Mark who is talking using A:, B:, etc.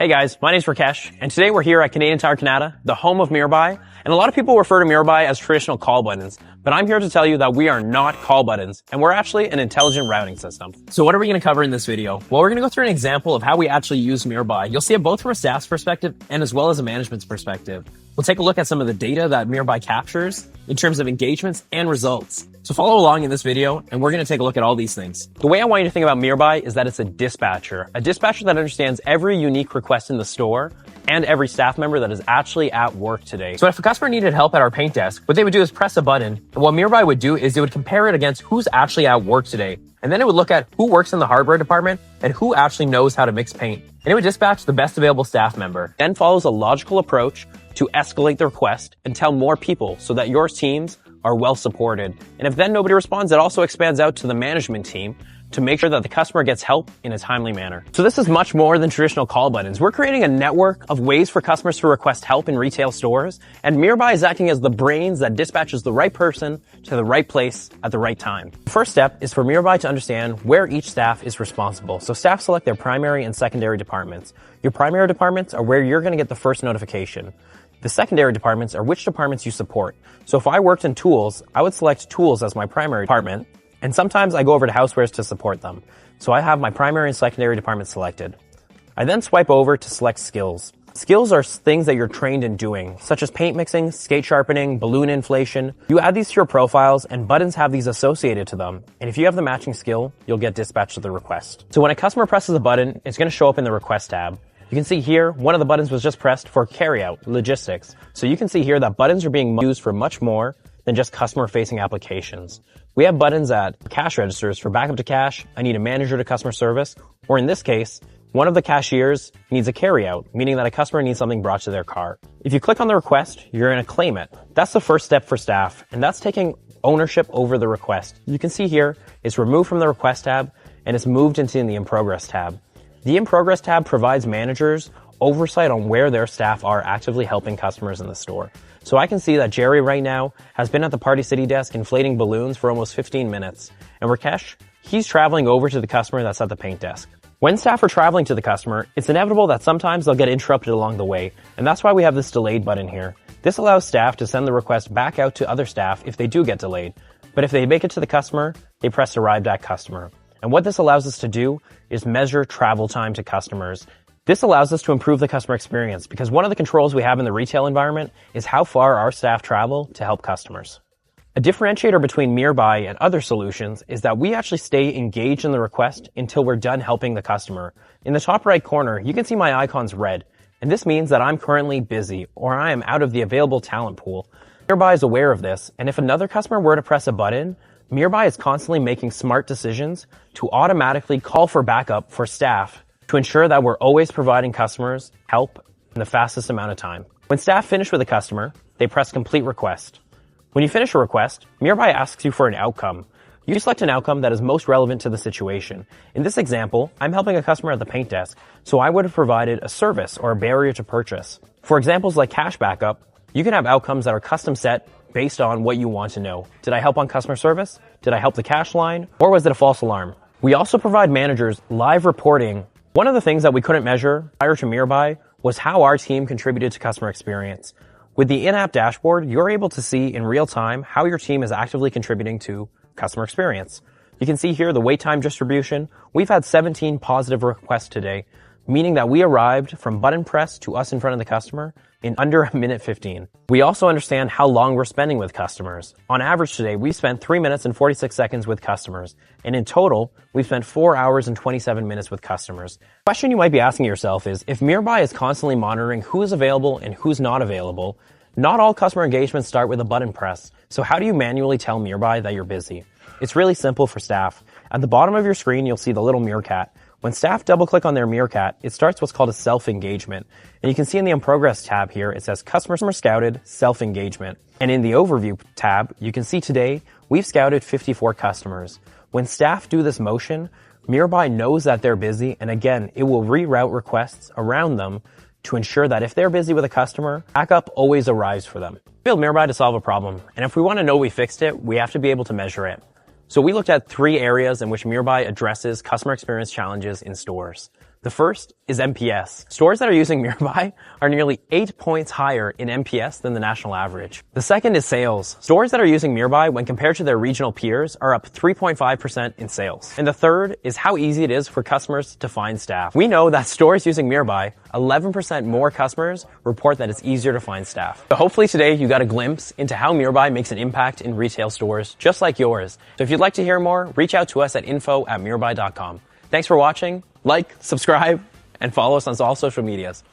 A: Hey guys, my name's Rakesh, and today we're here at Canadian Tire Canada, the home of Meerby, and a lot of people refer to Meerby as traditional call buttons, but I'm here to tell you that we are not call buttons, and we're actually an intelligent routing system. So what are we going to cover in this video? Well, we're going to go through an example of how we actually use Meerby. You'll see it both from a staff's perspective and as well as a management's perspective. We'll take a look at some of the data that Meerby captures in terms of engagements and results. So follow along in this video, and we're going to take a look at all these things. The way I want you to think about Meerby is that it's a dispatcher that understands every unique request in the store and every staff member that is actually at work today. So if a customer needed help at our paint desk, what they would do is press a button, and what Meerby would do is it would compare it against who's actually at work today. And then it would look at who works in the hardware department and who actually knows how to mix paint. And it would dispatch the best available staff member. Then follows a logical approach to escalate the request and tell more people so that your teams are well supported. And if then nobody responds, it also expands out to the management team to make sure that the customer gets help in a timely manner. So this is much more than traditional call buttons. We're creating a network of ways for customers to request help in retail stores, and Meerby is acting as the brains that dispatches the right person to the right place at the right time. The first step is for Meerby to understand where each staff is responsible. So staff select their primary and secondary departments. Your primary departments are where you're going to get the first notification. The secondary departments are which departments you support. So if I worked in tools, I would select tools as my primary department, and sometimes I go over to housewares to support them. So I have my primary and secondary department selected. I then swipe over to select skills. Skills are things that you're trained in doing, such as paint mixing, skate sharpening, balloon inflation. You add these to your profiles, and buttons have these associated to them. And if you have the matching skill, you'll get dispatched to the request. So when a customer presses a button, it's going to show up in the request tab. You can see here, one of the buttons was just pressed for carryout, logistics. So you can see here that buttons are being used for much more than just customer-facing applications. We have buttons at cash registers for backup to cash, I need a manager to customer service, or in this case, one of the cashiers needs a carryout, meaning that a customer needs something brought to their car. If you click on the request, you're going to claim it. That's the first step for staff, and that's taking ownership over the request. You can see here, it's removed from the request tab, and it's moved into the In Progress tab. The In Progress tab provides managers oversight on where their staff are actively helping customers in the store. So I can see that Jerry right now has been at the Party City desk inflating balloons for almost 15 minutes. And Rakesh, he's traveling over to the customer that's at the paint desk. When staff are traveling to the customer, it's inevitable that sometimes they'll get interrupted along the way. And that's why we have this delayed button here. This allows staff to send the request back out to other staff if they do get delayed. But if they make it to the customer, they press Arrived at Customer. And what this allows us to do is measure travel time to customers. This allows us to improve the customer experience because one of the controls we have in the retail environment is how far our staff travel to help customers. A differentiator between Meerby and other solutions is that we actually stay engaged in the request until we're done helping the customer. In the top right corner, you can see my icon's red, and this means that I'm currently busy or I am out of the available talent pool. Meerby is aware of this, and if another customer were to press a button, Meerby is constantly making smart decisions to automatically call for backup for staff to ensure that we're always providing customers help in the fastest amount of time. When staff finish with a customer, they press Complete Request. When you finish a request, Meerby asks you for an outcome. You select an outcome that is most relevant to the situation. In this example, I'm helping a customer at the paint desk, so I would have provided a service or a barrier to purchase. For examples like cash backup, you can have outcomes that are custom set based on what you want to know. Did I help on customer service? Did I help the cash line? Or was it a false alarm? We also provide managers live reporting. One of the things that we couldn't measure prior to Meerby was how our team contributed to customer experience. With the in-app dashboard, you're able to see in real time how your team is actively contributing to customer experience. You can see here the wait time distribution. We've had 17 positive requests today, meaning that we arrived from button press to us in front of the customer in under a minute 15. We also understand how long we're spending with customers. On average today, we spent 3 minutes and 46 seconds with customers. And in total, we've spent 4 hours and 27 minutes with customers. The question you might be asking yourself is, if Meerby is constantly monitoring who is available and who's not available, not all customer engagements start with a button press. So how do you manually tell Meerby that you're busy? It's really simple for staff. At the bottom of your screen, you'll see the little meerkat. When staff double-click on their meerkat, it starts what's called a self-engagement. And you can see in the In Progress tab here, it says Customer Scouted Self-Engagement. And in the Overview tab, you can see today, we've scouted 54 customers. When staff do this motion, Meerby knows that they're busy, and again, it will reroute requests around them to ensure that if they're busy with a customer, backup always arrives for them. We built Meerby to solve a problem, and if we want to know we fixed it, we have to be able to measure it. So we looked at 3 areas in which Meerby addresses customer experience challenges in stores. The first is NPS. Stores that are using Meerby are nearly 8 points higher in NPS than the national average. The second is sales. Stores that are using Meerby when compared to their regional peers are up 3.5% in sales. And the third is how easy it is for customers to find staff. We know that stores using Meerby, 11% more customers report that it's easier to find staff. So hopefully today you got a glimpse into how Meerby makes an impact in retail stores just like yours. So if you'd like to hear more, reach out to us at info@meerby.com. Thanks for watching. Like, subscribe, and follow us on all social medias.